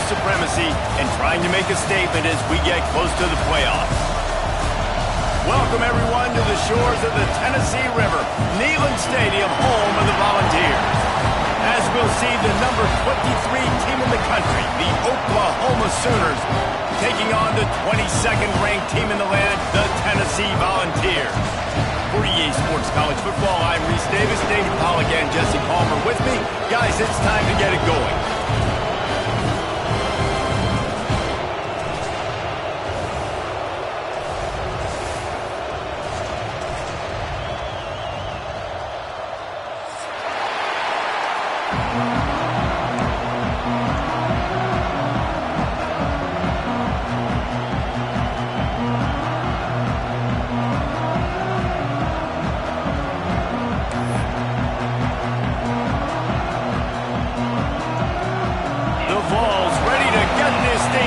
supremacy and trying to make a statement as we get close to the playoffs. Welcome, everyone, to the shores of the Tennessee River, Neyland Stadium, home of the Volunteers. As we'll see, the number 23 team in the country, the Oklahoma Sooners, taking on the 22nd ranked team in the land, the Tennessee Volunteers. For EA Sports College Football, I'm Reese Davis, David Pollack, and Jesse Palmer with me. Guys, it's time to get it going.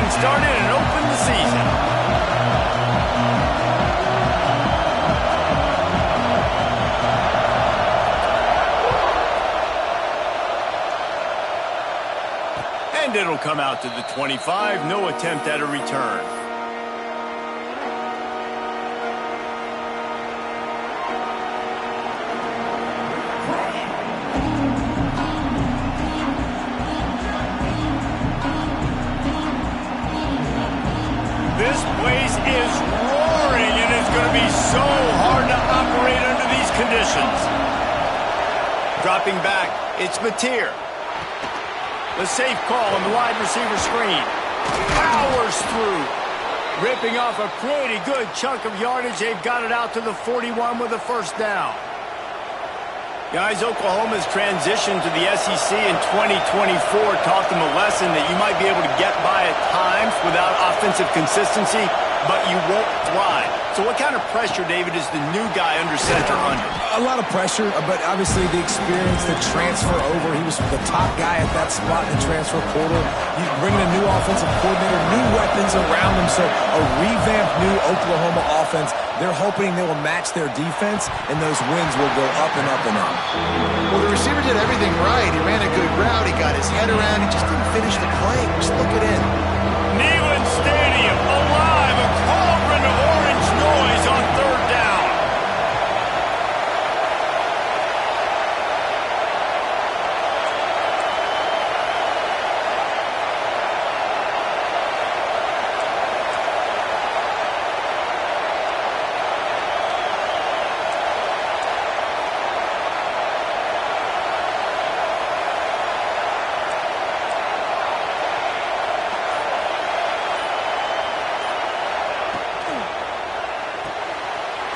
Started and opened the season. And it'll come out to the 25. No attempt at a return. This place is roaring, and it's going to be so hard to operate under these conditions. Dropping back, it's Mateer. The safe call on the wide receiver screen. Powers through. Ripping off a pretty good chunk of yardage. They've got it out to the 41 with a first down. Guys, Oklahoma's transition to the SEC in 2024 taught them a lesson that you might be able to get by at times without offensive consistency, but you won't thrive. So what kind of pressure, David, is the new guy under center under? A lot of pressure, but obviously the experience, the transfer over. He was the top guy at that spot in the transfer portal. You bring in a new offensive coordinator, new weapons around him, so a revamped new Oklahoma offense. They're hoping they will match their defense, and those wins will go up and up and up. Well, the receiver did everything right. He ran a good route. He got his head around. He just didn't finish the play. Just look it in. Neyland Stadium alive. A cauldron of orange noise on third down.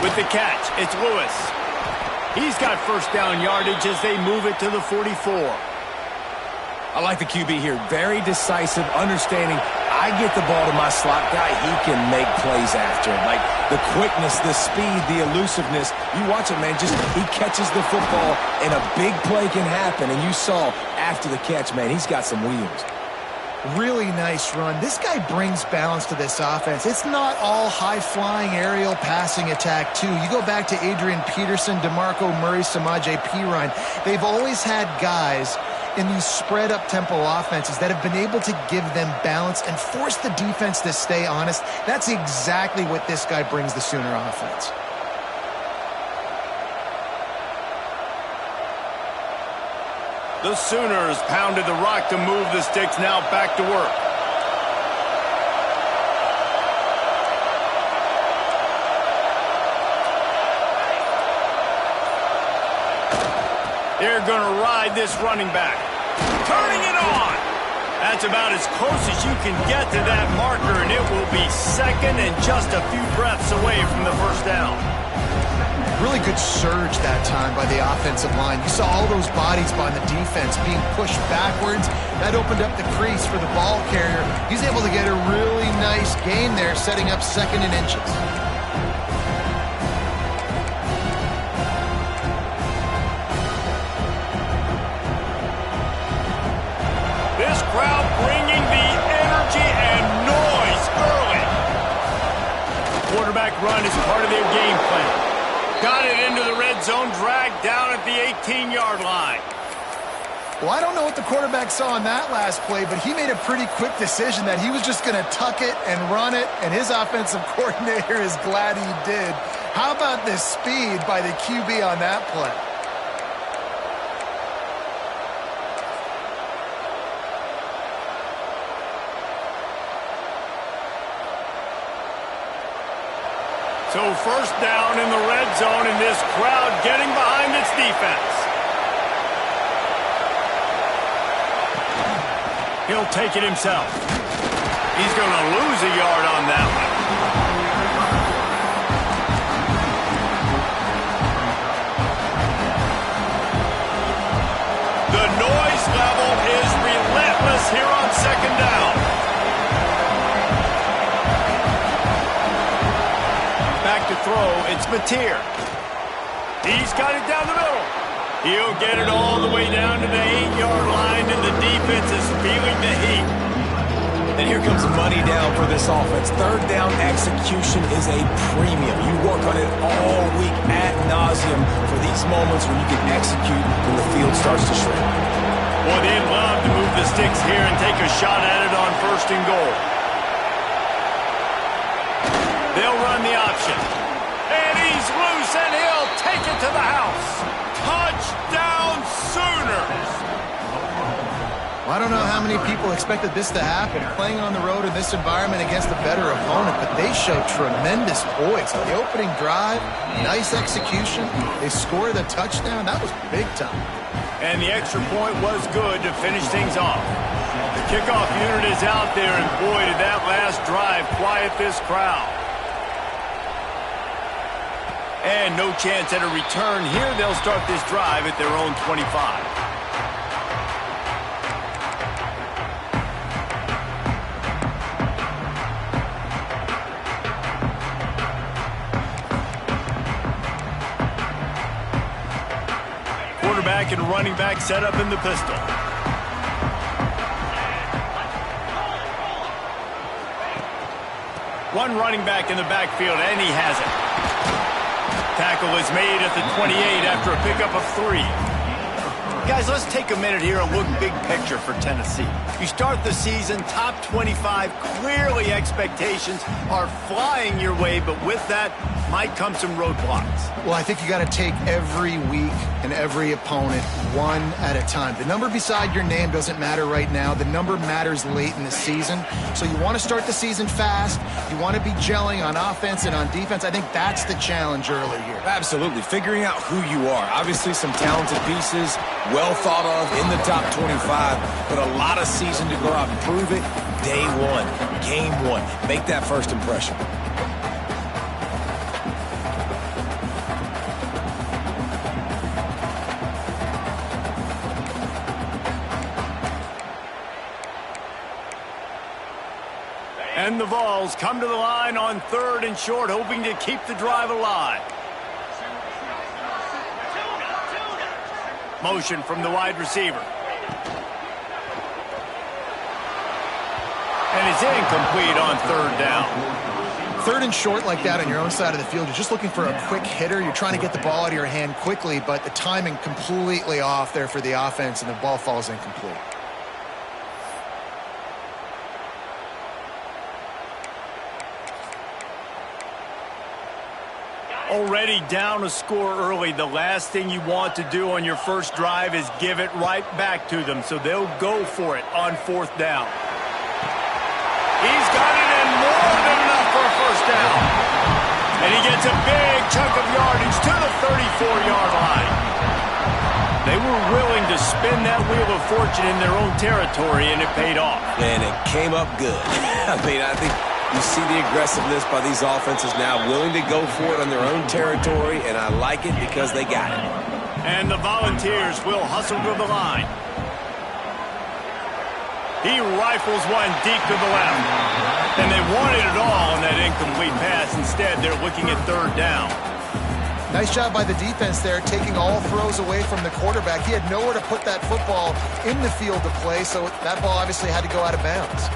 With the catch, it's Lewis. He's got first down yardage as they move it to the 44. I like the QB here. Very decisive, understanding. I get the ball to my slot guy. He can make plays after it. Like the quickness, the speed, the elusiveness. You watch it, man. Just he catches the football, and a big play can happen. And you saw after the catch, man, he's got some wheels. Really nice run. This guy brings balance to this offense. It's not all high-flying aerial passing attack, too. You go back to Adrian Peterson, DeMarco Murray, Samaje Perine. They've always had guys in these spread-up tempo offenses that have been able to give them balance and force the defense to stay honest. That's exactly what this guy brings the Sooner offense. The Sooners pounded the rock to move the sticks, now back to work. They're going to ride this running back. Turning it on. That's about as close as you can get to that marker, and it will be second and just a few breaths away from the first down. Really good surge that time by the offensive line. You saw all those bodies by the defense being pushed backwards. That opened up the crease for the ball carrier. He's able to get a really nice gain there, setting up second and inches. This crowd bringing the energy and noise early. Quarterback run is part of their game plan. Got it into the red zone, dragged down at the 18-yard line. Well, I don't know what the quarterback saw in that last play, but he made a pretty quick decision that he was just going to tuck it and run it, and his offensive coordinator is glad he did. How about the speed by the QB on that play? So first down in the red zone, and this crowd getting behind its defense. He'll take it himself. He's going to lose a yard on that one. The noise level is relentless here on second down. Back to throw, it's Mateer. He's got it down the middle. He'll get it all the way down to the 8-yard line, and the defense is feeling the heat. And here comes money down for this offense. Third down execution is a premium. You work on it all week ad nauseum for these moments when you can execute when the field starts to shrink. Boy, they'd love to move the sticks here and take a shot at it on first and goal. They'll run the option. And he's loose, and he'll take it to the house. Touchdown Sooners! Well, I don't know how many people expected this to happen, playing on the road in this environment against a better opponent, but they showed tremendous poise. The opening drive, nice execution. They scored a touchdown. That was big time. And the extra point was good to finish things off. The kickoff unit is out there, and boy, did that last drive quiet this crowd. And no chance at a return here. They'll start this drive at their own 25. Quarterback and running back set up in the pistol. One running back in the backfield, and he has it. Tackle is made at the 28 after a pickup of 3. Guys, let's take a minute here and look big picture for Tennessee. You start the season top 25. Clearly expectations are flying your way, but with that might come some roadblocks. Well, I think you got to take every week and every opponent one at a time. The number beside your name doesn't matter right now. The number matters late in the season. So you want to start the season fast. You want to be gelling on offense and on defense. I think that's the challenge early here. Absolutely. Figuring out who you are. Obviously some talented pieces, well thought of in the top 25, but a lot of season to go out and prove it. Day one, game one. Make that first impression. And the Vols come to the line on third and short, hoping to keep the drive alive. Motion from the wide receiver. And it's incomplete on third down. Third and short like that on your own side of the field, you're just looking for a quick hitter. You're trying to get the ball out of your hand quickly, but the timing completely off there for the offense, and the ball falls incomplete. Already down a score early. The last thing you want to do on your first drive is give it right back to them, so they'll go for it on fourth down. He's got it, and more than enough for a first down. And he gets a big chunk of yardage to the 34-yard line. They were willing to spin that wheel of fortune in their own territory, and it paid off. And it came up good. I mean, I think you see the aggressiveness by these offenses now, willing to go for it on their own territory, and I like it because they got it. And the Volunteers will hustle to the line. He rifles one deep to the left. And they wanted it all on that incomplete pass. Instead, they're looking at third down. Nice job by the defense there, taking all throws away from the quarterback. He had nowhere to put that football in the field to play, so that ball obviously had to go out of bounds.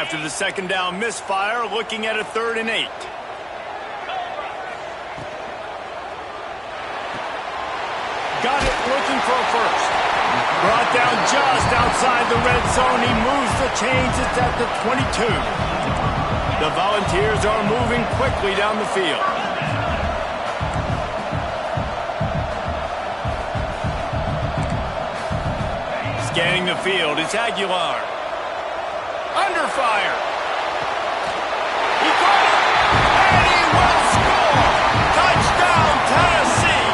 After the second down misfire, looking at a 3rd and 8. Got it, looking for a first. Brought down just outside the red zone. He moves the chains. It's at the 22. The Volunteers are moving quickly down the field. Scanning the field, it's Aguilar. Under fire. He caught it, and he will score. Touchdown, Tennessee.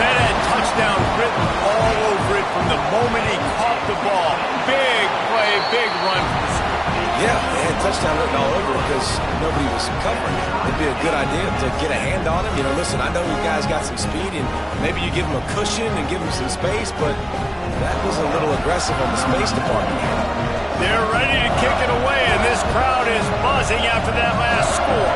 That had touchdown written all over it from the moment he caught the ball. Big play, big run for the score. Yeah, they had touchdown written all over it because nobody was covering it. It'd be a good idea to get a hand on him. You know, listen, I know you guys got some speed, and maybe you give him a cushion and give him some space, but that was a little aggressive on the space department. They're ready to kick it away, and this crowd is buzzing after that last score.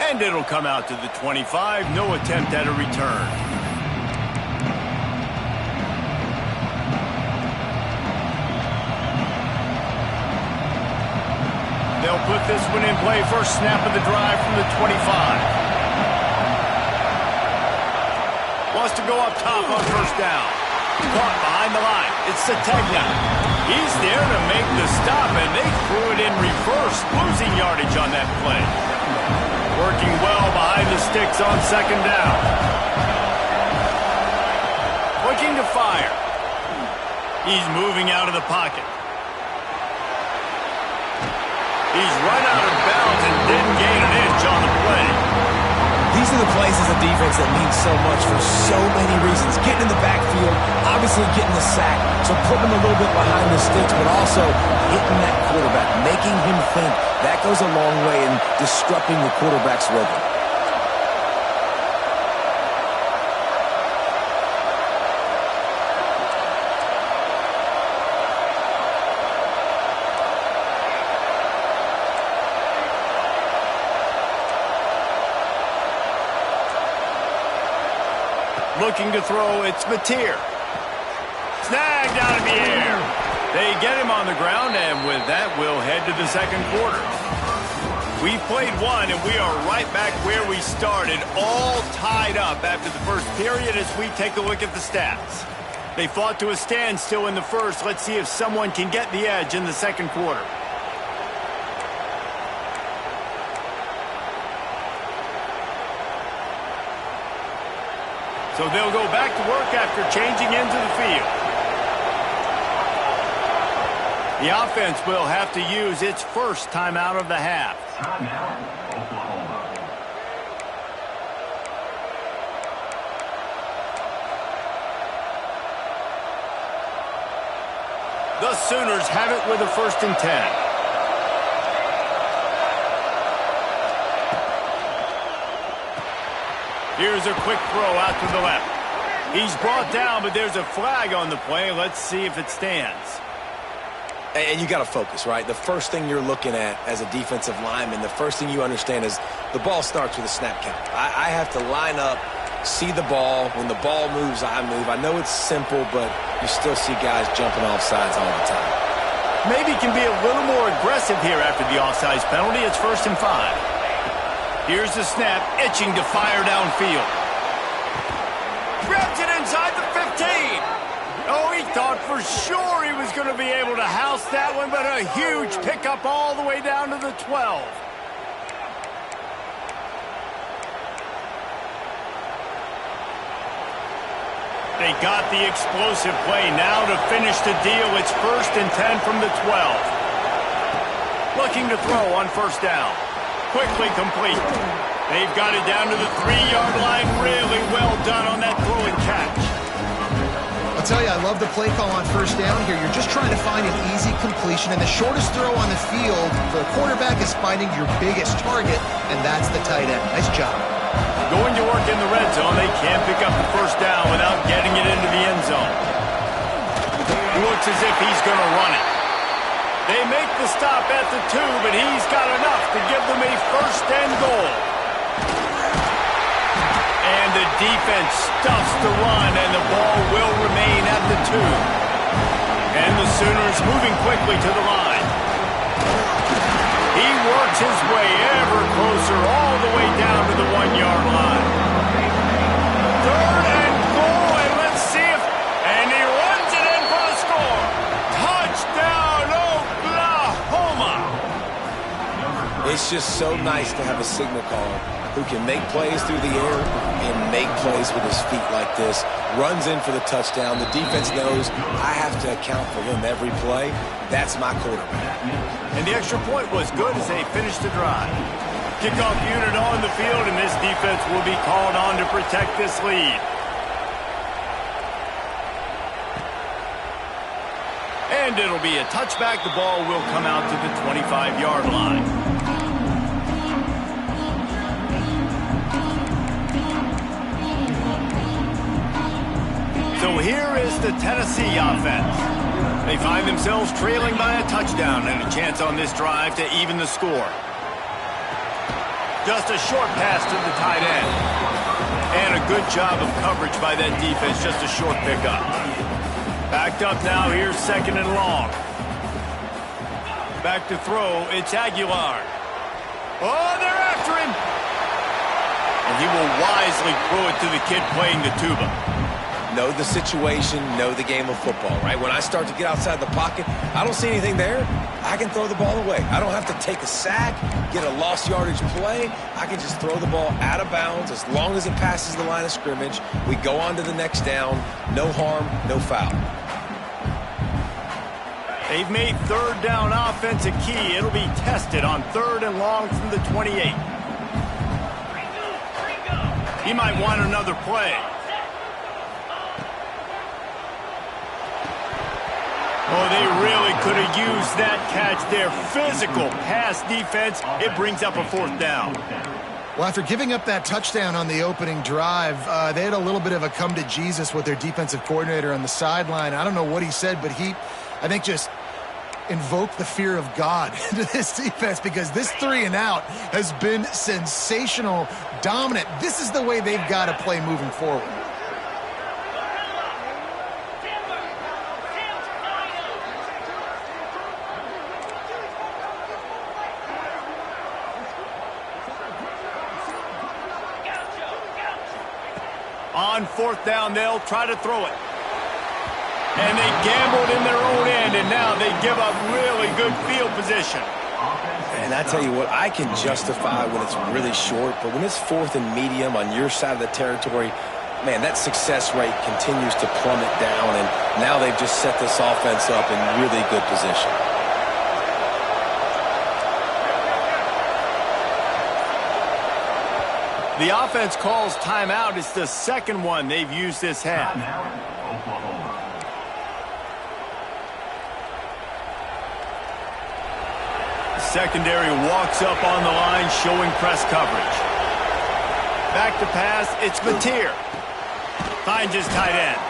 And it'll come out to the 25. No attempt at a return. They'll put this one in play. First snap of the drive from the 25. Wants to go up top on first down. Caught behind the line. It's Sategna. He's there to make the stop, and they threw it in reverse, losing yardage on that play. Working well behind the sticks on second down. Looking to fire. He's moving out of the pocket. He's run out of bounds and didn't gain an inch on the play. These are the plays as a defense that mean so much for so many reasons. Getting in the backfield, obviously getting the sack, so putting him a little bit behind the sticks, but also hitting that quarterback, making him think. That goes a long way in disrupting the quarterback's rhythm. Looking to throw, it's Mateer. Snagged out of the air. They get him on the ground, and with that, we'll head to the second quarter. We've played one, and we are right back where we started, all tied up after the first period as we take a look at the stats. They fought to a standstill in the first. Let's see if someone can get the edge in the second quarter. So they'll go back to work after changing into the field. The offense will have to use its first timeout of the half. Timeout, Oklahoma. The Sooners have it with a 1st and 10. Here's a quick throw out to the left. He's brought down, but there's a flag on the play. Let's see if it stands. And you got to focus, right? The first thing you're looking at as a defensive lineman, the first thing you understand is the ball starts with a snap count. I have to line up, see the ball. When the ball moves, I move. I know it's simple, but you still see guys jumping off sides all the time. Maybe can be a little more aggressive here after the offsides penalty. It's 1st and 5. Here's the snap, itching to fire downfield. Grabs it inside the 15. Oh, he thought for sure he was going to be able to house that one, but a huge pickup all the way down to the 12. They got the explosive play now to finish the deal. It's 1st and 10 from the 12. Looking to throw on first down. Quickly complete. They've got it down to the 3-yard line. Really well done on that throw and catch. I'll tell you, I love the play call on first down here. You're just trying to find an easy completion, and the shortest throw on the field for the quarterback is finding your biggest target, and that's the tight end. Nice job. Going to work in the red zone. They can't pick up the first down without getting it into the end zone. Looks as if he's going to run it. They make the stop at the 2, but he's got enough to give them a 1st and goal. And the defense stuffs the run, and the ball will remain at the 2. And the Sooners moving quickly to the line. He works his way ever closer all the way down to the 1-yard line. 3rd and goal, and let's see if... And he runs it in for the score. Touchdown, Oklahoma! It's just so nice to have a signal caller who can make plays through the air and make plays with his feet like this. Runs in for the touchdown. The defense knows I have to account for him every play. That's my quarterback. And the extra point was good as they finished the drive. Kickoff unit on the field, and this defense will be called on to protect this lead. And it'll be a touchback. The ball will come out to the 25-yard line. So here is the Tennessee offense. They find themselves trailing by a touchdown and a chance on this drive to even the score. Just a short pass to the tight end. And a good job of coverage by that defense, just a short pickup. Backed up now, here's 2nd and long. Back to throw, it's Aguilar. Oh, they're after him! And he will wisely throw it to the kid playing the tuba. Know the situation, know the game of football, right? When I start to get outside the pocket, I don't see anything there, I can throw the ball away. I don't have to take a sack, get a lost yardage play. I can just throw the ball out of bounds as long as it passes the line of scrimmage. We go on to the next down. No harm, no foul. They've made 3rd down offense a key. It'll be tested on 3rd and long from the 28. He might want another play. Oh, they really could have used that catch there. Physical pass defense. It brings up a 4th down. Well, after giving up that touchdown on the opening drive, they had a little bit of a come to Jesus with their defensive coordinator on the sideline. I don't know what he said, but he, I think, just invoked the fear of God into this defense, because this 3 and out has been sensational, dominant. This is the way they've got to play moving forward. On 4th down, they'll try to throw it. And they gambled in their own end, and now they give up really good field position. And I tell you what, I can justify when it's really short, but when it's 4th and medium on your side of the territory, man, that success rate continues to plummet down, and now they've just set this offense up in really good position. The offense calls timeout. It's the 2nd one they've used this half. The secondary walks up on the line, showing press coverage. Back to pass, it's Mateer. Finds his tight end.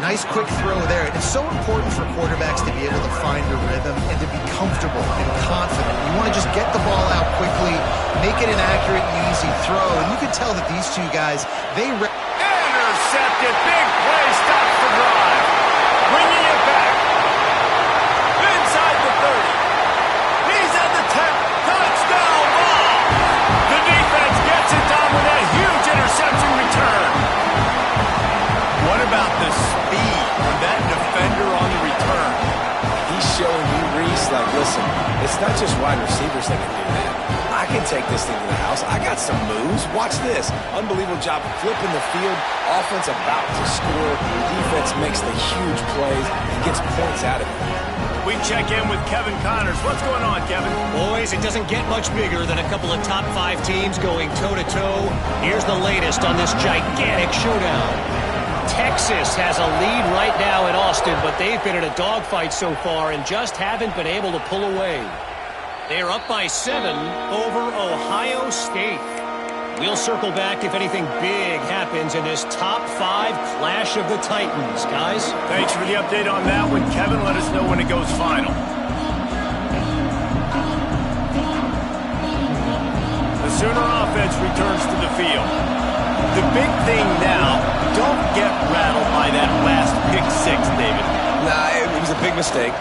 Nice quick throw there. It's so important for quarterbacks to be able to find a rhythm and to be comfortable and confident. You want to just get the ball out quickly, make it an accurate and easy throw. And you can tell that these two guys, they... Intercepted. Big play. Stops the drive. Bringing it back. Inside the 30. He's at the 10. Touchdown ball. The defense gets it done with a huge interception return. What about the speed of that defender on the return? He's showing you, Reese, like, listen, it's not just wide receivers that can do that. I can take this thing to the house. I got some moves. Watch this. Unbelievable job flipping the field. Offense about to score. Defense makes the huge plays and gets points out of it. We check in with Kevin Connors. What's going on, Kevin? Boys, it doesn't get much bigger than a couple of top 5 teams going toe-to-toe. Here's the latest on this gigantic showdown. Texas has a lead right now in Austin, but they've been in a dogfight so far and just haven't been able to pull away. They're up by 7 over Ohio State. We'll circle back if anything big happens in this top 5 clash of the Titans, guys. Thanks for the update on that one, Kevin. Let us know when it goes final. The Sooner offense returns to the field. The big thing now, don't get rattled by that last pick six, David. Nah, it was a big mistake.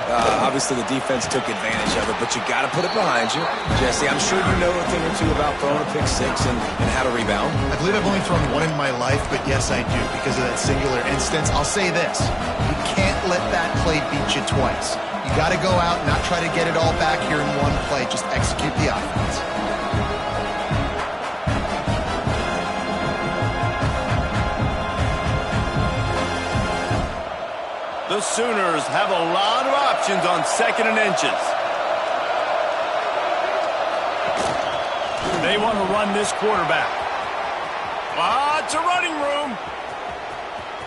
Obviously, the defense took advantage of it, but you got to put it behind you. Jesse, I'm sure you know a thing or two about throwing a pick six and how to rebound. I believe I've only thrown one in my life, but yes, I do because of that singular instance. I'll say this. You can't let that play beat you twice. You got to go out and not try to get it all back here in one play. Just execute the offense. The Sooners have a lot of options on 2nd and inches. They want to run this quarterback. Lots of running room.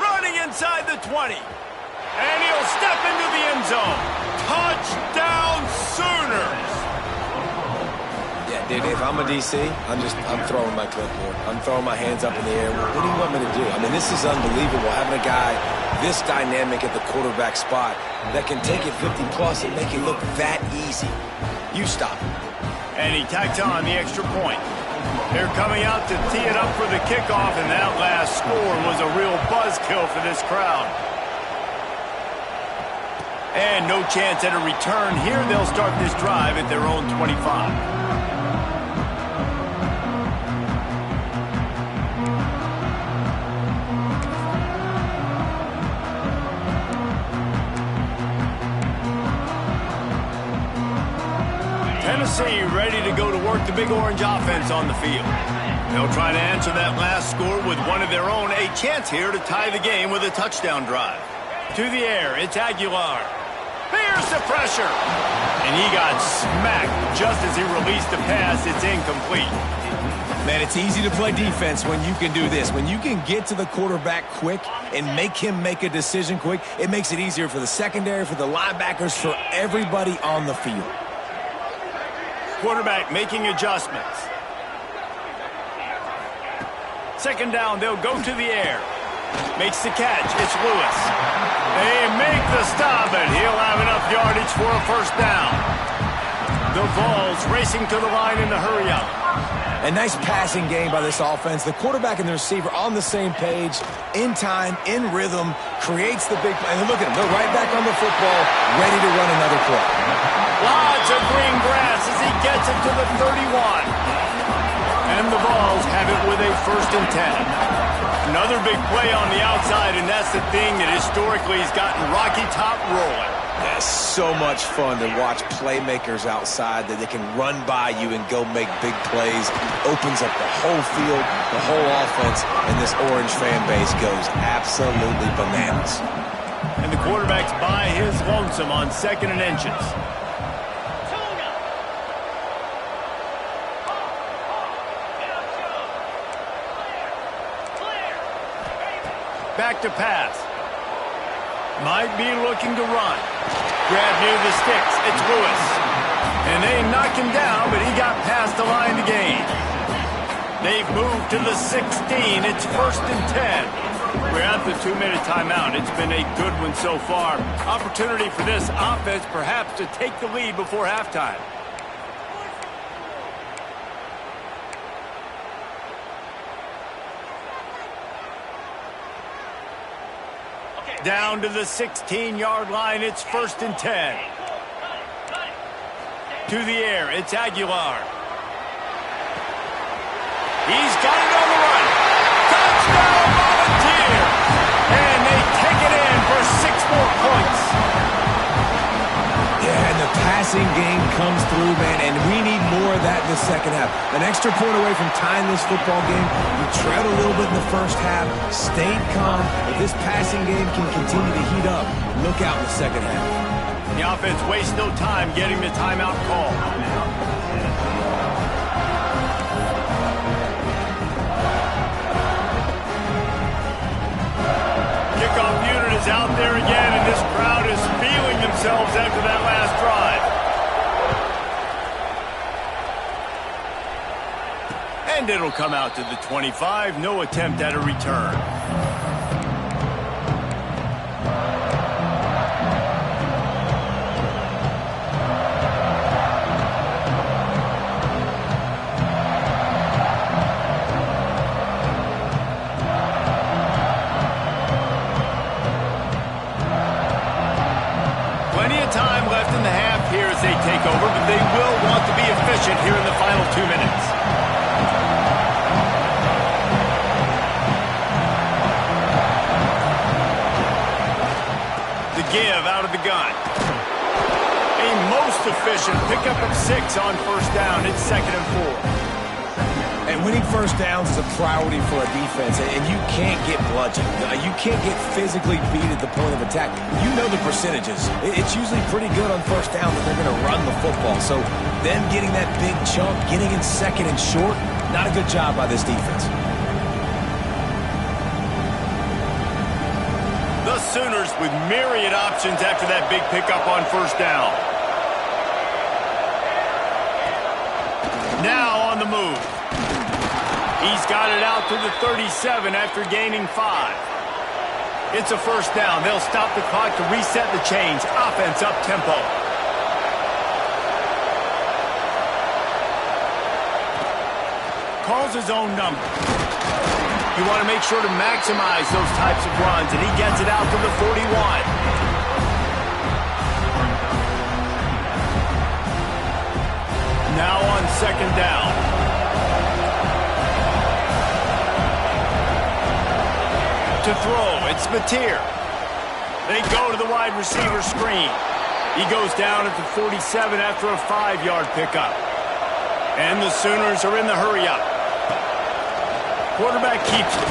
Running inside the 20. And he'll step into the end zone. Touchdown Sooners! Yeah, dude, if I'm a DC, I'm throwing my clipboard. I'm throwing my hands up in the air. What do you want me to do? I mean, this is unbelievable, having a guy this dynamic at the quarterback spot that can take it 50-plus and make it look that easy. You stop him. And he tacks on the extra point. They're coming out to tee it up for the kickoff, and that last score was a real buzzkill for this crowd. And no chance at a return here. They'll start this drive at their own 25. Tennessee ready to go to work the Big Orange offense on the field. They'll try to answer that last score with one of their own. A chance here to tie the game with a touchdown drive. To the air, it's Aguilar. There's the pressure. And he got smacked just as he released the pass. It's incomplete. Man, it's easy to play defense when you can do this. When you can get to the quarterback quick and make him make a decision quick, it makes it easier for the secondary, for the linebackers, for everybody on the field. Quarterback making adjustments. 2nd down, they'll go to the air. Makes the catch. It's Lewis. They make the stop, and he'll have enough yardage for a 1st down. The Vols racing to the line in the hurry-up. A nice passing game by this offense. The quarterback and the receiver on the same page, in time, in rhythm, creates the big play. And look at him. They're right back on the football, ready to run another play. Lots of green grass as he gets it to the 31. And the Vols have it with a 1st and 10. Another big play on the outside, and that's the thing that historically has gotten Rocky Top rolling. That's so much fun to watch playmakers outside that they can run by you and go make big plays. Opens up the whole field, the whole offense, and this Orange fan base goes absolutely bananas. And the quarterback's by his lonesome on 2nd and inches. Back to pass. Might be looking to run. Grab near the sticks. It's Lewis. And they knock him down, but he got past the line to gain. They've moved to the 16. It's 1st and 10. We're at the 2-minute timeout. It's been a good one so far. Opportunity for this offense perhaps to take the lead before halftime. Down to the 16-yard line. It's 1st and 10. To the air. It's Aguilar. He's got it on the run. Touchdown Volunteer. And they take it in for 6 more points. Yeah, and the passing game comes through, man, and we need more of that in the 2nd half. An extra point away from tying this football game. We trailed a little bit in the 1st half, stayed calm. If this passing game can continue to heat up, look out in the 2nd half. The offense wastes no time getting the timeout call. Kickoff unit is out there again, and this crowd is feeling themselves after that last drive. And it'll come out to the 25. No attempt at a return. left in the half here as they take over, but they will want to be efficient here in the final 2 minutes. The give out of the gun. A most efficient pickup of 6 on first down. It's 2nd and 4. And winning first downs is a priority for a defense, and you can't get bludgeoned. You can't get physically beat at the point of attack. You know the percentages. It's usually pretty good on first down that they're going to run the football. So them getting that big chunk, getting in 2nd and short, not a good job by this defense. The Sooners with myriad options after that big pickup on first down. Now on the move. He's got it out to the 37 after gaining 5. It's a first down. They'll stop the clock to reset the chains. Offense up tempo. Calls his own number. You want to make sure to maximize those types of runs, and he gets it out to the 41. Now on 2nd down. To throw, it's Mateer. They go to the wide receiver screen. He goes down at the 47 after a 5-yard pickup. And the Sooners are in the hurry-up. Quarterback keeps it.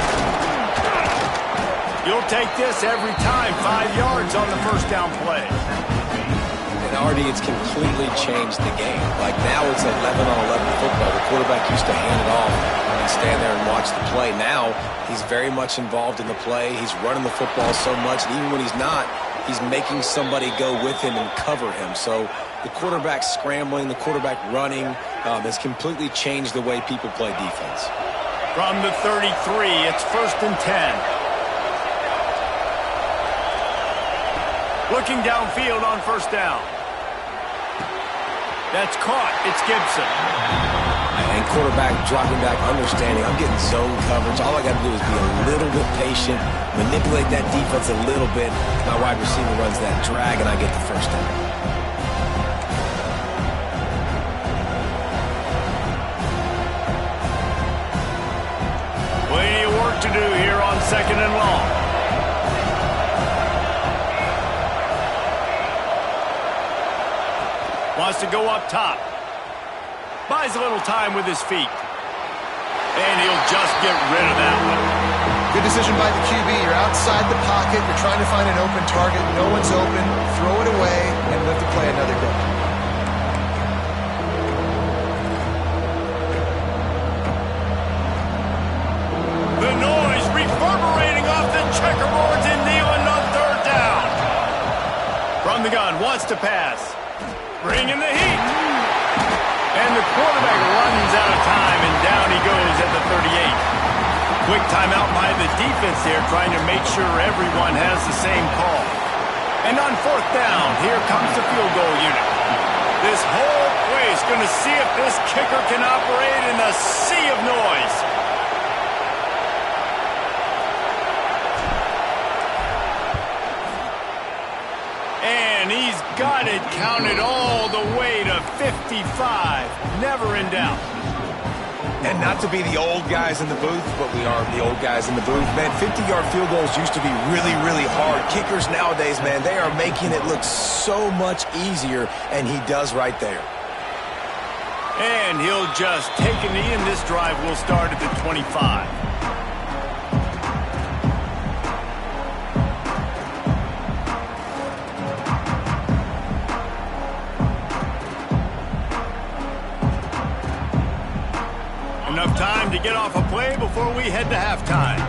You'll take this every time. 5 yards on the first down play. And Artie, it's completely changed the game. Like now it's 11 on 11 football. The quarterback used to hand it off and stand there and watch the play. Now he's very much involved in the play. He's running the football so much, and even when he's not, he's making somebody go with him and cover him. So the quarterback scrambling, the quarterback running has completely changed the way people play defense. From the 33, it's 1st and 10. Looking downfield on first down. That's caught. It's Gibson. And quarterback dropping back, understanding I'm getting zone coverage. All I got to do is be a little bit patient, manipulate that defense a little bit. My wide receiver runs that drag, and I get the first down. Plenty of work to do here on 2nd and long. Wants to go up top. Buys a little time with his feet. And he'll just get rid of that one. Good decision by the QB. You're outside the pocket. You're trying to find an open target. No one's open. Throw it away and live to play another day. The noise reverberating off the checkerboards in Neyland on 3rd down. From the gun, wants to pass. Bringing the heat. And the quarterback runs out of time, and down he goes at the 38. Quick timeout by the defense there, trying to make sure everyone has the same call. And on 4th down, here comes the field goal unit. This whole place going to see if this kicker can operate in a sea of noise. And he's got it counted all the way to 55. Never in doubt. And not to be the old guys in the booth, but we are the old guys in the booth. Man, 50-yard field goals used to be really, really hard. Kickers nowadays, man, they are making it look so much easier, and he does right there. And he'll just take a knee, and this drive will start at the 25. Enough time to get off a play before we head to halftime.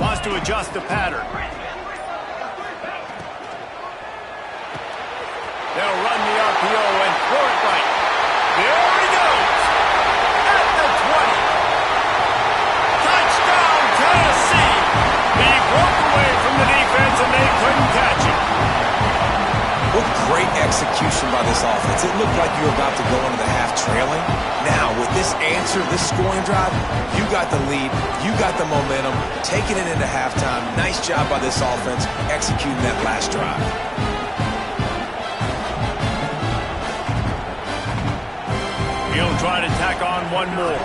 Wants to adjust the pattern. They'll run the RPO and throw it right. There he goes. At the 20. Touchdown, Tennessee. He broke away from the defense and they couldn't catch him. What great execution by this offense. It looked like you were about to go into the half trailing. Now, with this answer, this scoring drive, you got the lead, you got the momentum, taking it into halftime. Nice job by this offense, executing that last drive. He'll try to tack on one more.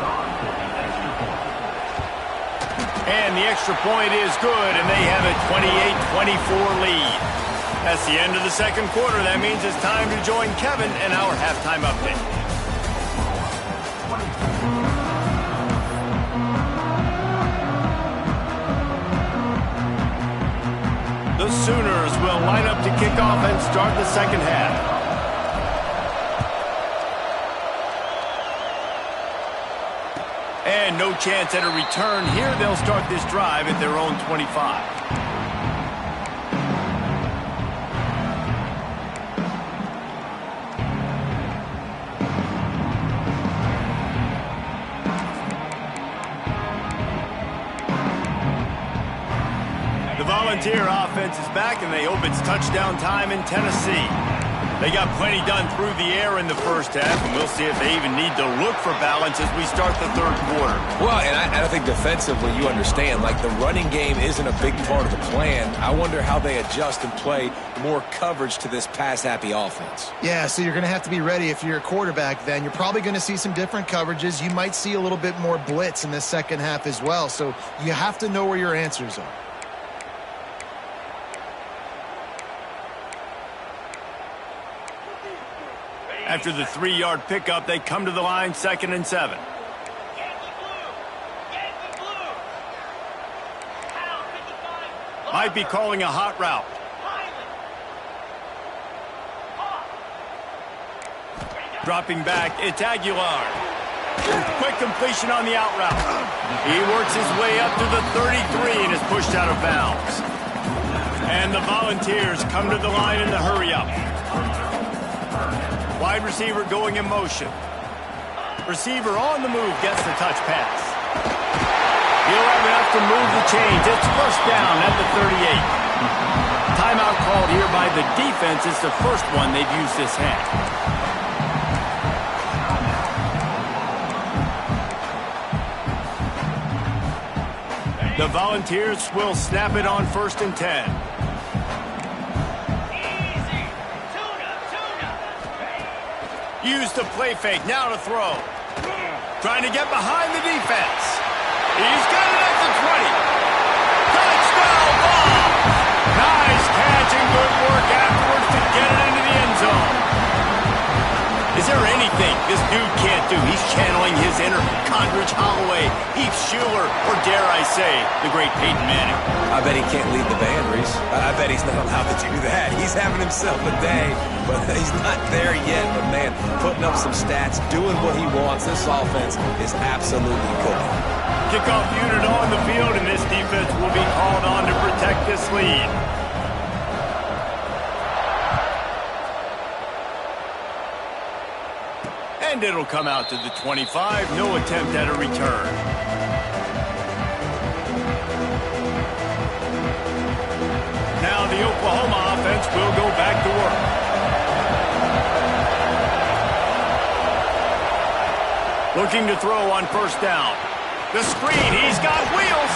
And the extra point is good, and they have a 28-24 lead. That's the end of the second quarter. That means it's time to join Kevin in our halftime update. The Sooners will line up to kick off and start the second half. And no chance at a return here. They'll start this drive at their own 25. The Volunteer offense is back, and they hope it's touchdown time in Tennessee. They got plenty done through the air in the first half, and we'll see if they even need to look for balance as we start the third quarter. Well, and I think defensively, you understand, like the running game isn't a big part of the plan. I wonder how they adjust and play more coverage to this pass-happy offense. Yeah, so you're going to have to be ready if you're a quarterback then. You're probably going to see some different coverages. You might see a little bit more blitz in the second half as well, so you have to know where your answers are. After the 3-yard pickup, they come to the line 2nd and 7. Might be calling a hot route. Dropping back, it's Aguilar. Quick completion on the out route. He works his way up to the 33 and is pushed out of bounds. And the Volunteers come to the line in the hurry-up. Wide receiver going in motion. Receiver on the move gets the touch pass. He'll have enough to move the chains. It's first down at the 38. Timeout called here by the defense. It's the first one they've used this half. The Volunteers will snap it on 1st and 10. Use the play fake, now to throw. Trying to get behind the defense. He's got it at the 20. Touchdown ball! Nice catch and good work afterwards to get it into the end zone. Is there anything this dude can't do? He's channeling his inner Condridge Holloway, Heath Schuler, or dare I say, the great Peyton Manning. I bet he can't lead the band, Reese. I bet he's not allowed to do that. He's having himself a day, but he's not there yet. But, man, putting up some stats, doing what he wants. This offense is absolutely cooking. Kickoff unit on the field, and this defense will be called on to protect this lead. And it'll come out to the 25. No attempt at a return. Now the Oklahoma offense will go back to work. Looking to throw on first down. The screen, he's got wheels.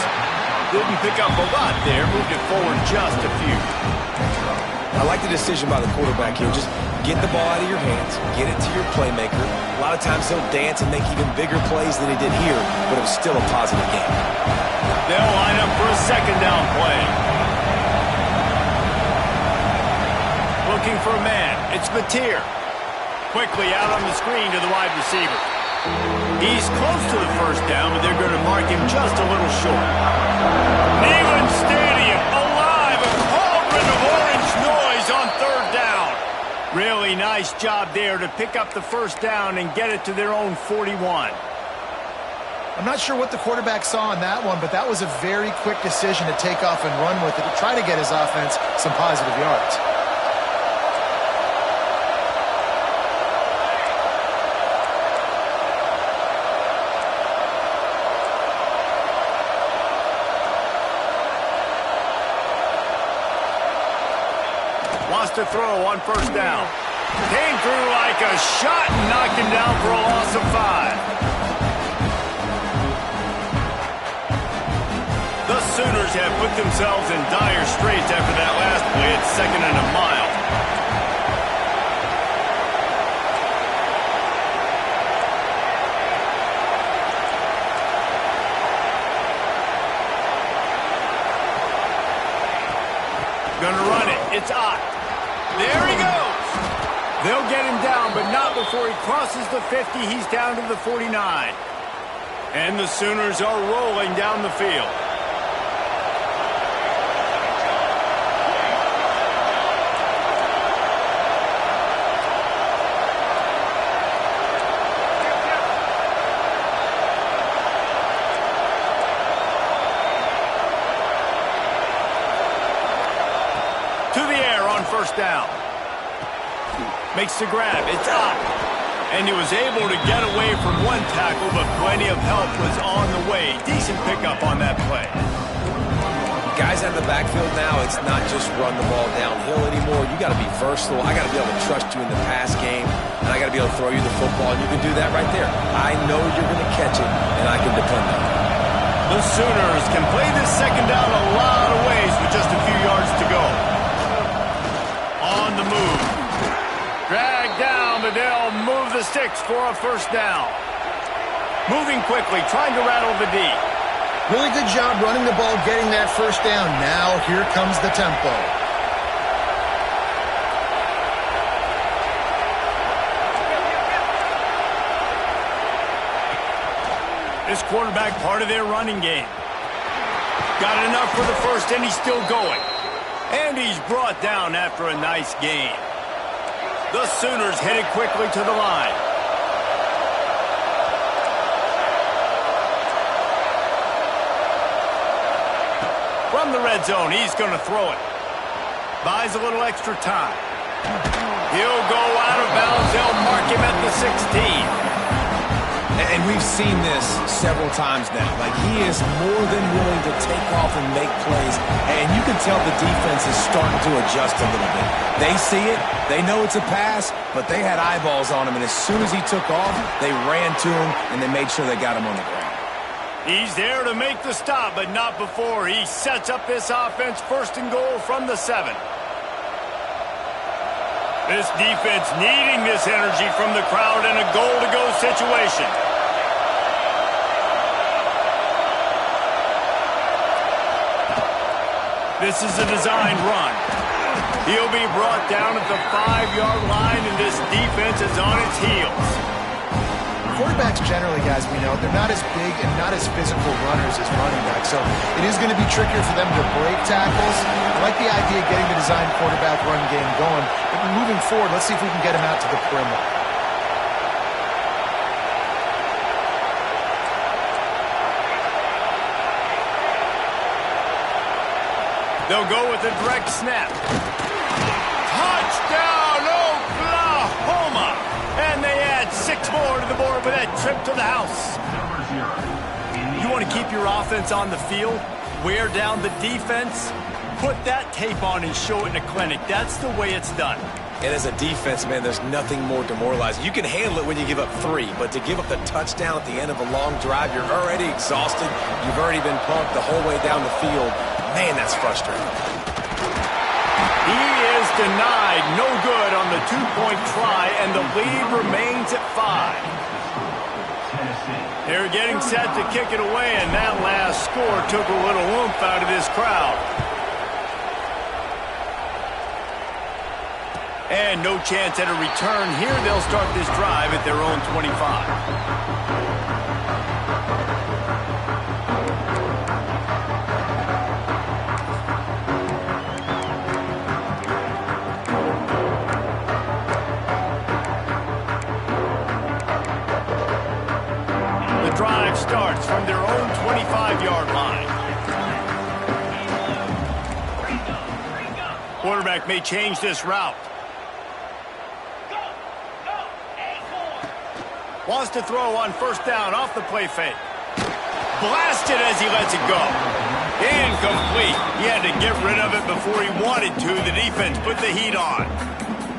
Didn't pick up a lot there. Moved it forward just a few. I like the decision by the quarterback here. Just get the ball out of your hands, get it to your playmaker. A lot of times he'll dance and make even bigger plays than he did here, but it was still a positive game. They'll line up for a second down play. Looking for a man. It's Mateer. Quickly out on the screen to the wide receiver. He's close to the first down, but they're going to mark him just a little short. Neyland Stadium alive, a cauldron of orange noise on third down. Really nice job there to pick up the first down and get it to their own 41. I'm not sure what the quarterback saw on that one, but that was a very quick decision to take off and run with it to try to get his offense some positive yards. Wants to throw on first down. Came through like a shot and knocked him down for a loss of 5. The Sooners have put themselves in dire straits after that last play at 2nd and a mile. Gonna run it. It's Ott. There he goes. They'll get him down, but not before he crosses the 50. He's down to the 49. And the Sooners are rolling down the field. To the air on first down. Makes the grab. It's up. And he was able to get away from one tackle, but plenty of help was on the way. Decent pickup on that play. Guys out of the backfield now, it's not just run the ball downhill anymore. You got to be versatile. I got to be able to trust you in the pass game, and I got to be able to throw you the football, and you can do that right there. I know you're going to catch it, and I can depend on it. The Sooners can play this second down a lot of ways with just a few yards to go. On the move. Drag down, but they'll move the sticks for a first down. Moving quickly, trying to rattle the D. Really good job running the ball, getting that first down. Now here comes the tempo. This quarterback part of their running game. Got enough for the first, and he's still going. And he's brought down after a nice gain. The Sooners headed quickly to the line. From the red zone, he's going to throw it. Buys a little extra time. He'll go out of bounds. They'll mark him at the 16. And we've seen this several times now. Like, he is more than willing to take off and make plays. And you can tell the defense is starting to adjust a little bit. They see it. They know it's a pass, but they had eyeballs on him. And as soon as he took off, they ran to him, and they made sure they got him on the ground. He's there to make the stop, but not before. He sets up this offense first and goal from the 7. This defense needing this energy from the crowd in a goal-to-go situation. This is a designed run. He'll be brought down at the 5-yard line, and this defense is on its heels. Quarterbacks generally, guys, we know, they're not as big and not as physical runners as running backs, so it is going to be trickier for them to break tackles. I like the idea of getting the designed quarterback run game going, but moving forward, let's see if we can get him out to the perimeter. They'll go with a direct snap. Touchdown, Oklahoma! And they add 6 more to the board with that trip to the house. You want to keep your offense on the field? Wear down the defense? Put that tape on and show it in a clinic. That's the way it's done. And as a defense, man, there's nothing more demoralizing. You can handle it when you give up 3, but to give up the touchdown at the end of a long drive, you're already exhausted. You've already been pumped the whole way down the field. Man, that's frustrating. He is denied. No good on the 2-point try, and the lead remains at 5. They're getting set to kick it away, and that last score took a little oomph out of this crowd. And no chance at a return here. They'll start this drive at their own 25. The drive starts from their own 25-yard line. Quarterback may change this route. Wants to throw on first down off the play fake. Blasted as he lets it go. Incomplete. He had to get rid of it before he wanted to. The defense put the heat on.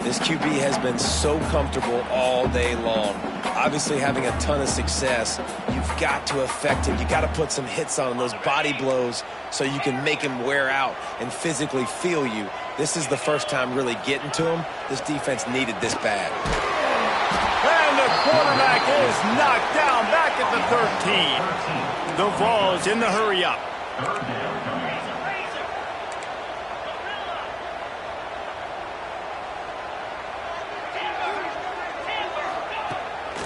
This QB has been so comfortable all day long. Obviously having a ton of success. You've got to affect him. You got to put some hits on him, those body blows, so you can make him wear out and physically feel you. This is the first time really getting to him. This defense needed this bad. And the quarterback is knocked down back at the 13. The Vols in the hurry up.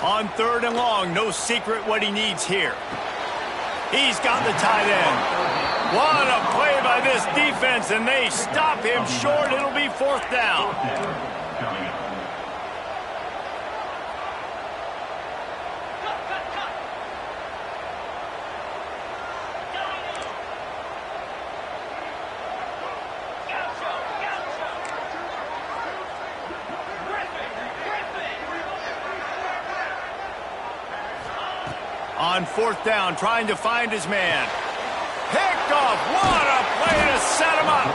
On 3rd and long, no secret what he needs here. He's got the tight end. What a play by this defense, and they stop him short. It'll be 4th down. On 4th down, trying to find his man. Picked off. What a play to set him up.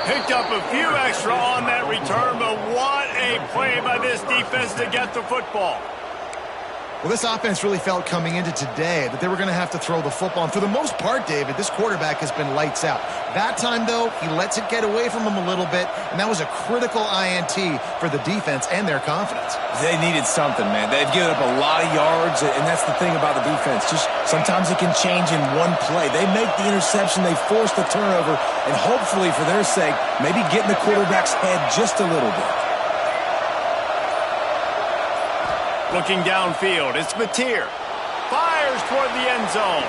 Picked up a few extra on that return, but what a play by this defense to get the football. Well, this offense really felt coming into today that they were going to have to throw the football. And for the most part, David, this quarterback has been lights out. That time, though, he lets it get away from him a little bit, and that was a critical INT for the defense and their confidence. They needed something, man. They've given up a lot of yards, and that's the thing about the defense. Just sometimes it can change in one play. They make the interception, they force the turnover, and hopefully, for their sake, maybe get in the quarterback's head just a little bit. Looking downfield, it's Mateer. Fires toward the end zone.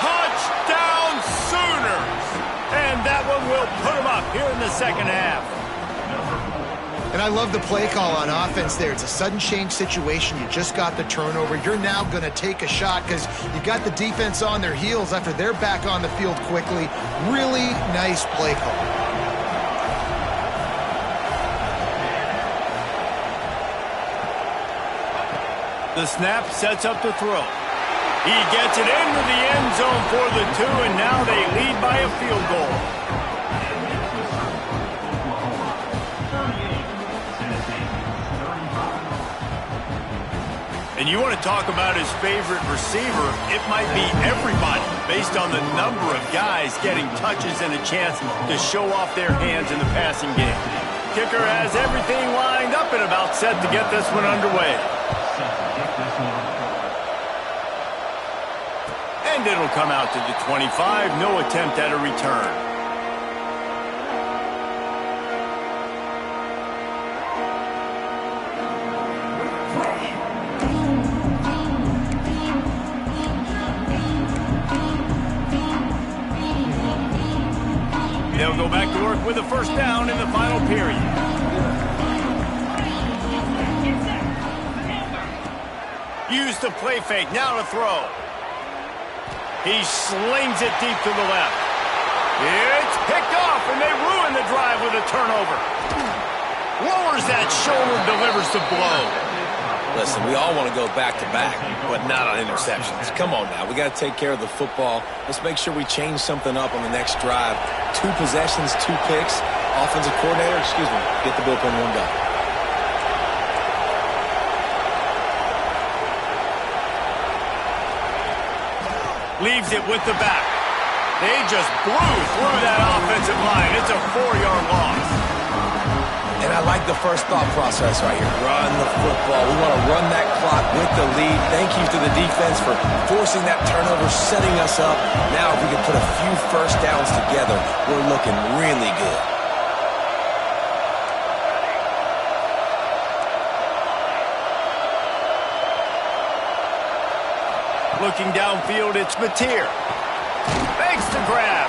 Touchdown Sooners! And that one will put them up here in the 2nd half. And I love the play call on offense there. It's a sudden change situation. You just got the turnover. You're now going to take a shot because you got the defense on their heels after they're back on the field quickly. Really nice play call. The snap sets up to throw. He gets it into the end zone for the 2, and now they lead by a field goal. And you want to talk about his favorite receiver, it might be everybody based on the number of guys getting touches and a chance to show off their hands in the passing game. Kicker has everything lined up and about set to get this one underway. And it'll come out to the 25. No attempt at a return. They'll go back to work with a 1st down in the final period. Use the play fake. Now to throw. He slings it deep to the left. It's picked off, and they ruin the drive with a turnover. Lowers that shoulder, delivers the blow. Listen, we all want to go back-to-back, but not on interceptions. Come on now. We got to take care of the football. Let's make sure we change something up on the next drive. 2 possessions, 2 picks. Offensive coordinator, get the bullpen one done. Leaves it with the back. They just blew through that offensive line. It's a 4-yard loss. And I like the first thought process right here. Run the football. We want to run that clock with the lead. Thank you to the defense for forcing that turnover, setting us up. Now if we can put a few 1st downs together, we're looking really good. Looking downfield, it's Mateer. Makes the grab.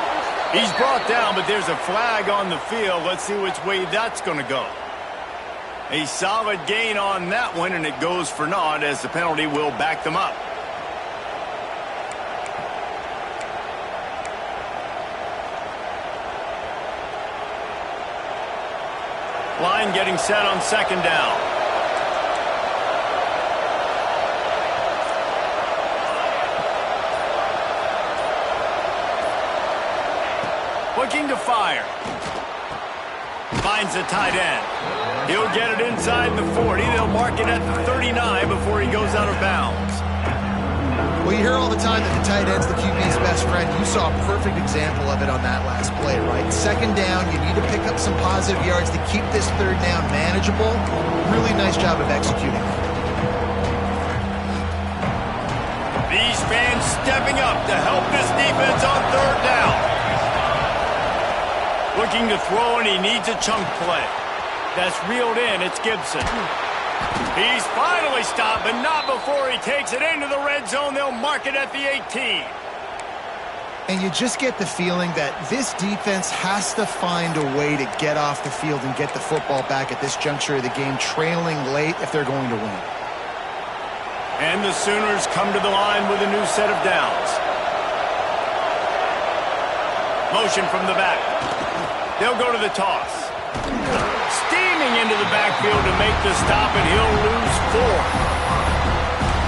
He's brought down, but there's a flag on the field. Let's see which way that's going to go. A solid gain on that one, and it goes for naught as the penalty will back them up. Line getting set on 2nd down. Looking to fire. Finds the tight end. He'll get it inside the 40. They'll mark it at the 39 before he goes out of bounds. Well, you hear all the time that the tight end's the QB's best friend. You saw a perfect example of it on that last play, right? 2nd down, you need to pick up some positive yards to keep this 3rd down manageable. Really nice job of executing that. These fans stepping up to help this defense on 3rd down. Looking to throw, and he needs a chunk play. That's reeled in. It's Gibson. He's finally stopped, but not before he takes it into the red zone. They'll mark it at the 18. And you just get the feeling that this defense has to find a way to get off the field and get the football back at this juncture of the game, trailing late if they're going to win. And the Sooners come to the line with a new set of downs. Motion from the back. They'll go to the toss. Steaming into the backfield to make the stop, and he'll lose 4.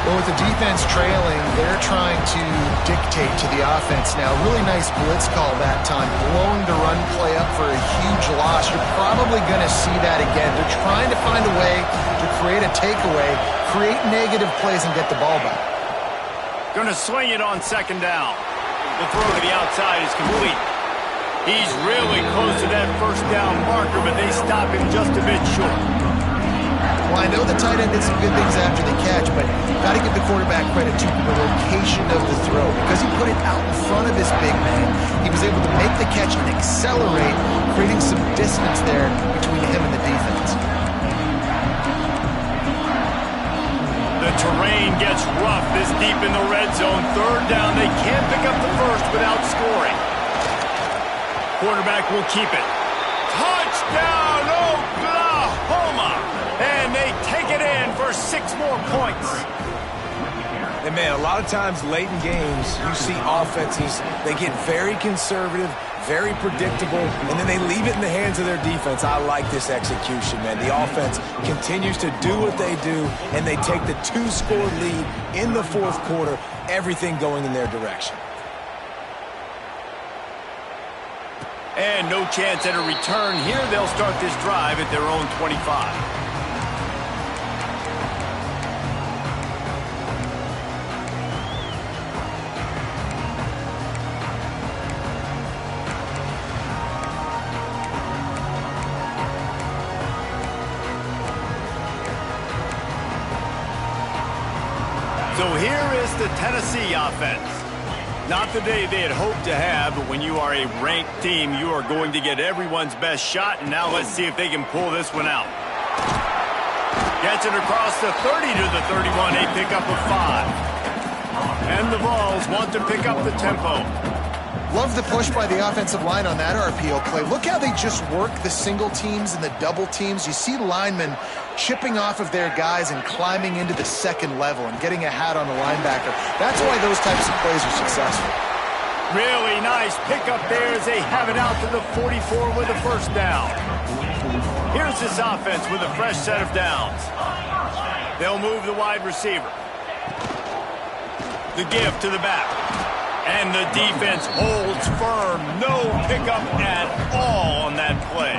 Well, with the defense trailing, they're trying to dictate to the offense now. Really nice blitz call that time, blowing the run play up for a huge loss. You're probably going to see that again. They're trying to find a way to create a takeaway, create negative plays, and get the ball back. Going to swing it on second down. The throw to the outside is complete. He's really close to that first down marker, but they stop him just a bit short. Well, I know the tight end did some good things after the catch, but got to give the quarterback credit to the location of the throw. Because he put it out in front of his big man, he was able to make the catch and accelerate, creating some distance there between him and the defense. The terrain gets rough this deep in the red zone. Third down, they can't pick up the first without scoring. Quarterback will keep it. Touchdown, Oklahoma! And they take it in for 6 more points. And, man, a lot of times late in games, you see offenses, they get very conservative, very predictable, and then they leave it in the hands of their defense. I like this execution, man. The offense continues to do what they do, and they take the 2-score lead in the fourth quarter, everything going in their direction. And no chance at a return here. They'll start this drive at their own 25. So here is the Tennessee offense. Not the day they had hoped to have, but when you are a ranked team, you are going to get everyone's best shot, and now let's see if they can pull this one out. Gets it across the 30 to the 31, a pickup of 5. And the Vols want to pick up the tempo. Love the push by the offensive line on that RPO play. Look how they just work the single teams and the double teams. You see linemen chipping off of their guys and climbing into the second level and getting a hat on the linebacker. That's why those types of plays are successful. Really nice pickup there as they have it out to the 44 with a first down. Here's this offense with a fresh set of downs. They'll move the wide receiver. The give to the back. And the defense holds firm. No pickup at all on that play.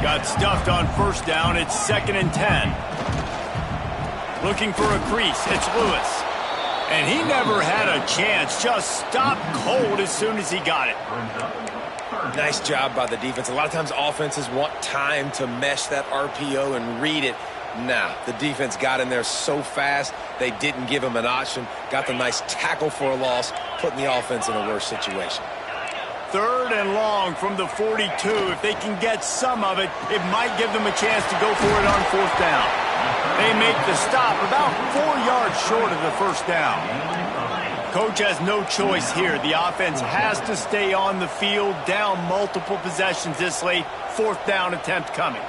Got stuffed on first down. It's 2nd and 10. Looking for a crease. It's Lewis. And he never had a chance. Just stopped cold as soon as he got it. Nice job by the defense. A lot of times offenses want time to mesh that RPO and read it. Nah, the defense got in there so fast, they didn't give him an option. Got the nice tackle for a loss, putting the offense in a worse situation. 3rd and long from the 42. If they can get some of it, it might give them a chance to go for it on 4th down. They make the stop about 4 yards short of the first down. Coach has no choice here. The offense has to stay on the field, down multiple possessions this late. 4th down attempt coming.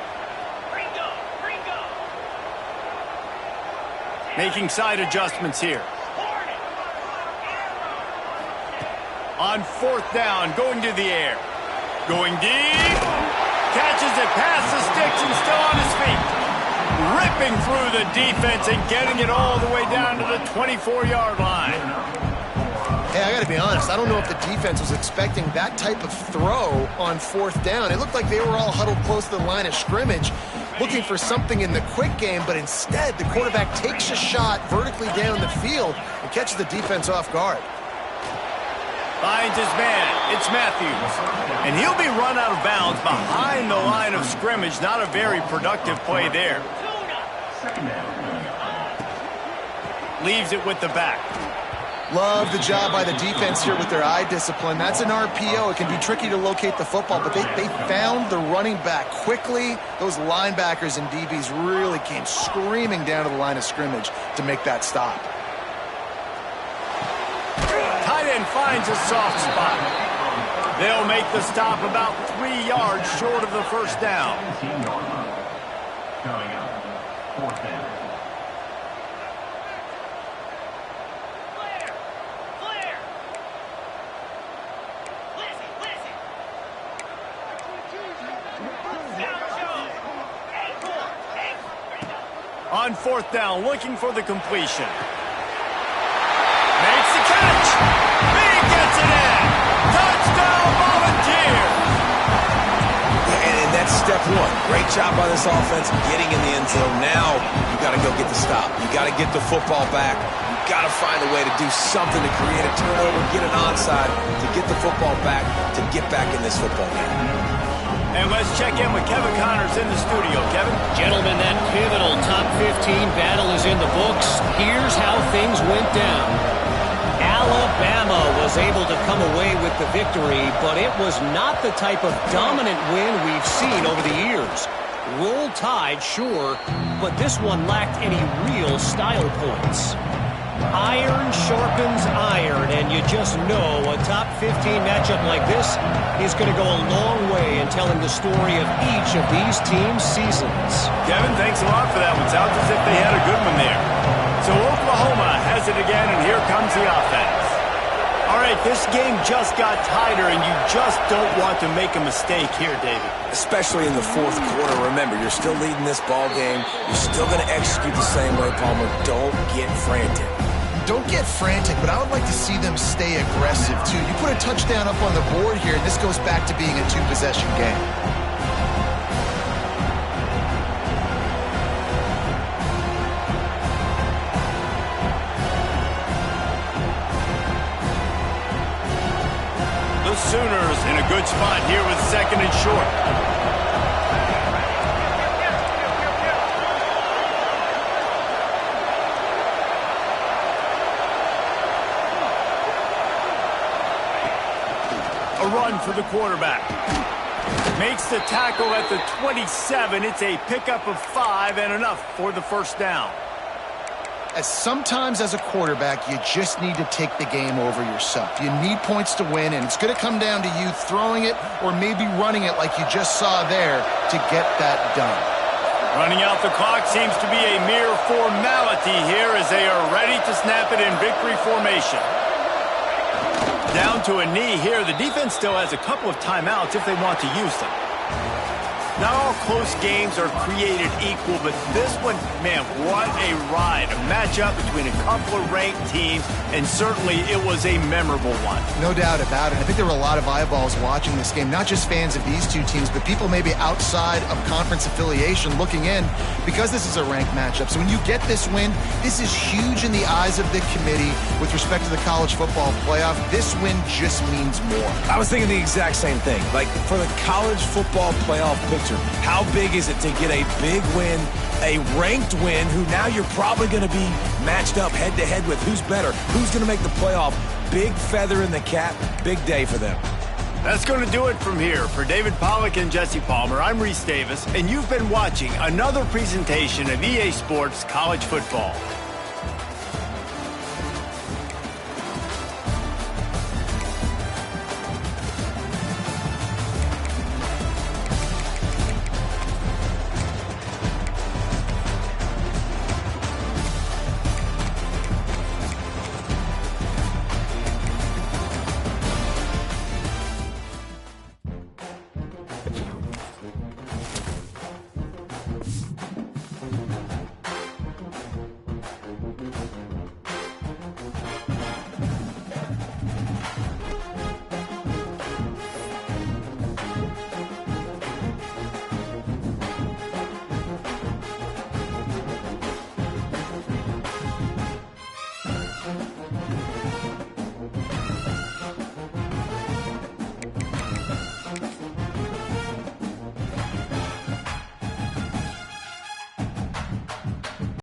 Making side adjustments here. On 4th down, going to the air. Going deep. Catches it past the sticks and still on his feet. Ripping through the defense and getting it all the way down to the 24-yard line. Hey, I got to be honest. I don't know if the defense was expecting that type of throw on 4th down. It looked like they were all huddled close to the line of scrimmage, looking for something in the quick game, but instead the quarterback takes a shot vertically down the field and catches the defense off guard. Finds his man. It's Matthews. And he'll be run out of bounds behind the line of scrimmage. Not a very productive play there. Leaves it with the back. Love the job by the defense here with their eye discipline. That's an RPO. It can be tricky to locate the football, but they found the running back quickly. Those linebackers and DBs really came screaming down to the line of scrimmage to make that stop. Tight end finds a soft spot. They'll make the stop about 3 yards short of the first down. 17 yard line. Coming up, 4th down. On 4th down, looking for the completion. Makes the catch. He gets it in. Touchdown, Volunteers. And that's step one. Great job by this offense getting in the end zone. Now you got to go get the stop. You got to get the football back. You got to find a way to do something to create a turnover, get an onside, to get the football back, to get back in this football game. And let's check in with Kevin Connors in the studio. Kevin? Gentlemen, that pivotal top 15 battle is in the books. Here's how things went down. Alabama was able to come away with the victory, but it was not the type of dominant win we've seen over the years. Roll Tide, sure, but this one lacked any real style points. Iron sharpens iron, and you just know a top 15 matchup like this is going to go a long way in telling the story of each of these teams' seasons. Kevin, thanks a lot for that one. Sounds as if they had a good one there. So Oklahoma has it again, and here comes the offense. All right, this game just got tighter, and you just don't want to make a mistake here, David. Especially in the fourth quarter. Remember, you're still leading this ball game. You're still going to execute the same way, Palmer. Don't get frantic. Don't get frantic, but I would like to see them stay aggressive, too. You put a touchdown up on the board here, and this goes back to being a two-possession game. The Sooners in a good spot here with 2nd and short. A run for the quarterback. Makes the tackle at the 27. It's a pickup of 5 and enough for the first down. Sometimes as a quarterback, you just need to take the game over yourself. You need points to win, and it's going to come down to you throwing it or maybe running it like you just saw there to get that done. Running out the clock seems to be a mere formality here as they are ready to snap it in victory formation. Down to a knee here. The defense still has a couple of timeouts if they want to use them. Not all close games are created equal, but this one, man, what a ride. A matchup between a couple of ranked teams, and certainly it was a memorable one. No doubt about it. I think there were a lot of eyeballs watching this game, not just fans of these two teams, but people maybe outside of conference affiliation looking in because this is a ranked matchup. So when you get this win, this is huge in the eyes of the committee with respect to the college football playoff. This win just means more. I was thinking the exact same thing. Like, for the college football playoff picture, how big is it to get a big win, a ranked win, who now you're probably going to be matched up head-to-head with who's better, who's going to make the playoff. Big feather in the cap, big day for them. That's going to do it from here. For David Pollack and Jesse Palmer, I'm Reese Davis, and you've been watching another presentation of EA Sports College Football.